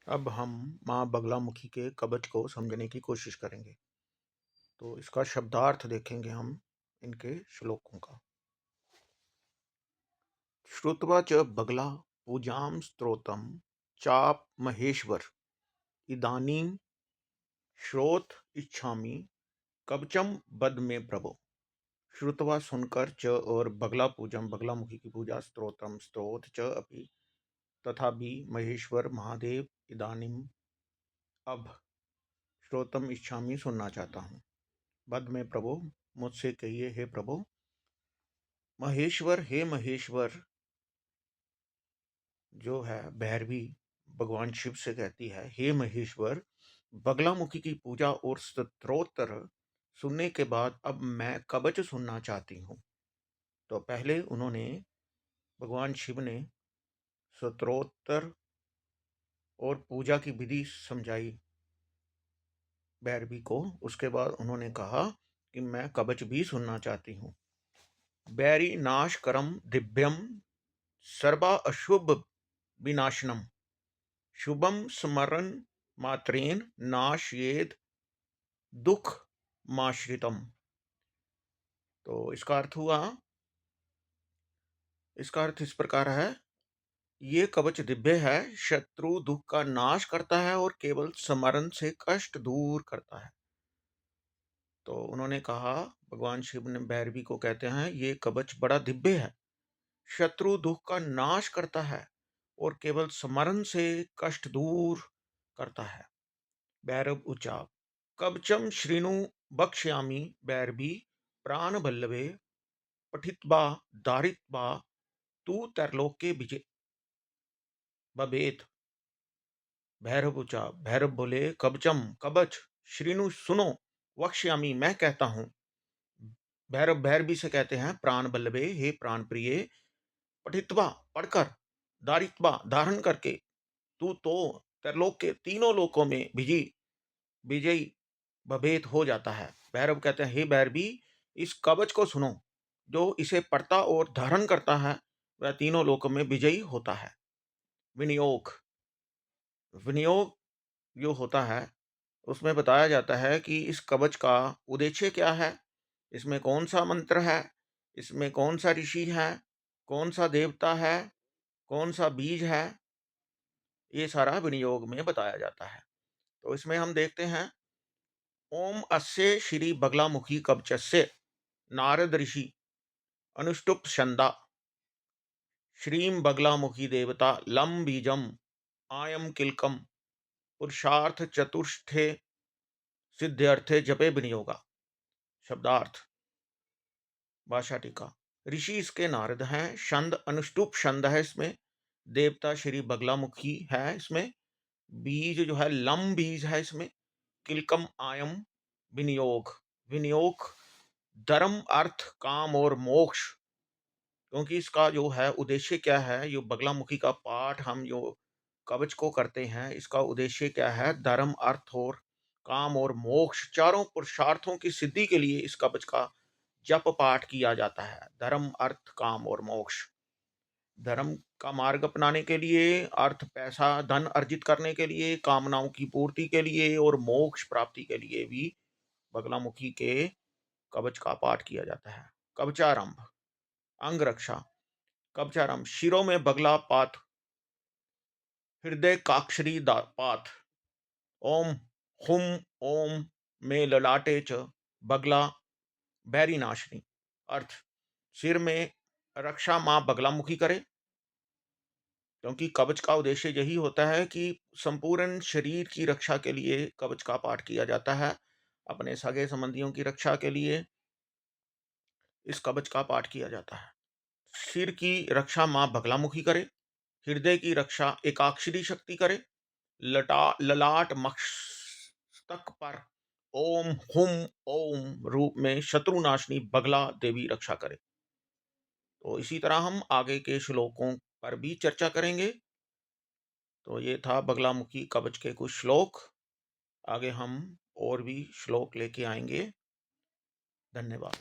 अब हम माँ बगलामुखी के कवच को समझने की कोशिश करेंगे। तो इसका शब्दार्थ देखेंगे हम इनके श्लोकों का। श्रुत्वा च बगला पूजां स्तोत्रम चाप महेश्वर इदानीं श्रोत इच्छामि कवचम बद में प्रभो। श्रुत्वा सुनकर च और बगला पूजम बगलामुखी की पूजा स्तोत्रम स्तोत च अपि तथा भी महेश्वर महादेव इदानीं अब श्रोतम इच्छामि सुनना चाहता हूँ। बद में प्रभु मुझसे कहिए हे प्रभु। महेश्वर हे महेश्वर जो है भैरवी भगवान शिव से कहती है हे महेश्वर, बगलामुखी की पूजा और स्तोत्र सुनने के बाद अब मैं कवच सुनना चाहती हूँ। तो पहले उन्होंने भगवान शिव ने स्तोत्र और पूजा की विधि समझाई भैरवी को। उसके बाद उन्होंने कहा कि मैं कवच भी सुनना चाहती हूँ। बैरी नाश करम दिव्यम सर्वा अशुभ विनाशनम शुभम स्मरण मात्रेन नाशयेद दुख माश्रितम। तो इसका अर्थ इस प्रकार है, ये कवच दिव्य है, शत्रु दुख का नाश करता है और केवल स्मरण से कष्ट दूर करता है। तो उन्होंने कहा, भगवान शिव ने भैरवी को कहते हैं ये कवच बड़ा दिव्य है, शत्रु दुख का नाश करता है और केवल स्मरण से कष्ट दूर करता है। भैरव उचाप कवचम श्रीनु बक्ष्यामि भैरवी प्राण बल्लभे पठित्वा दारित्वा तू तरलोके विजय बबेत। भैरव उचाप भैरव बोले कवचम कवच श्रीनु सुनो वक्ष्यामि मैं कहता हूं। भैरव भैरवी से कहते हैं प्राण बल्लभे हे प्राण प्रिय पठित्वा पढ़कर दारित्वा धारण करके तू तो तरलोक के तीनों लोकों में विजयी भभेत हो जाता है। भैरव कहते हैं हे भैरवी इस कवच को सुनो, जो इसे पढ़ता और धारण करता है वह तीनों लोकों में विजयी होता है। विनियोग विनियोग जो होता है उसमें बताया जाता है कि इस कवच का उद्देश्य क्या है, इसमें कौन सा मंत्र है, इसमें कौन सा ऋषि है, कौन सा देवता है, कौन सा बीज है, ये सारा विनियोग में बताया जाता है। तो इसमें हम देखते हैं ओम अस्य श्री बगलामुखी कवचस्य नारद ऋषि अनुष्टुप छंदा श्रीम बगलामुखी देवता लम बीजम आयम किलकम पुरुषार्थ चतुष्ठे सिद्ध्यर्थे जपे विनियोगा। शब्दार्थ भाषा टीका ऋषि इसके नारद हैं, छंद अनुष्टुप छंद है, इसमें देवता श्री बगलामुखी है, इसमें बीज जो है लम बीज है, इसमें किलकम आयम विनियोग विनियोग धर्म अर्थ काम और मोक्ष। क्योंकि इसका जो है उद्देश्य क्या है, यो बगलामुखी का पाठ हम जो कवच को करते हैं इसका उद्देश्य क्या है, धर्म अर्थ और काम और मोक्ष चारों पुरुषार्थों की सिद्धि के लिए इस कवच का जप पाठ किया जाता है। धर्म अर्थ काम और मोक्ष, धर्म का मार्ग अपनाने के लिए, अर्थ पैसा धन अर्जित करने के लिए, कामनाओं की पूर्ति के लिए और मोक्ष प्राप्ति के लिए भी बगलामुखी के कवच का पाठ किया जाता है। कवचारंभ अंग रक्षा कवचारंभ शिरों में बगला पात हृदय काक्षरी पात ओम हुम ओम में ललाटे च बगला बैरी नाशनी। अर्थ सिर में रक्षा मां बगलामुखी करे, क्योंकि कवच का उद्देश्य यही होता है कि संपूर्ण शरीर की रक्षा के लिए कवच का पाठ किया जाता है। अपने सगे संबंधियों की रक्षा के लिए इस कवच का पाठ किया जाता है। सिर की रक्षा मां बगलामुखी करे, हृदय की रक्षा एकाक्षरी शक्ति करे, ललाट मस्तक पर ओम हुम ओम रूप में शत्रुनाशनी बगला देवी रक्षा करे। तो इसी तरह हम आगे के श्लोकों पर भी चर्चा करेंगे। तो ये था बगलामुखी कवच के कुछ श्लोक। आगे हम और भी श्लोक लेके आएंगे। धन्यवाद।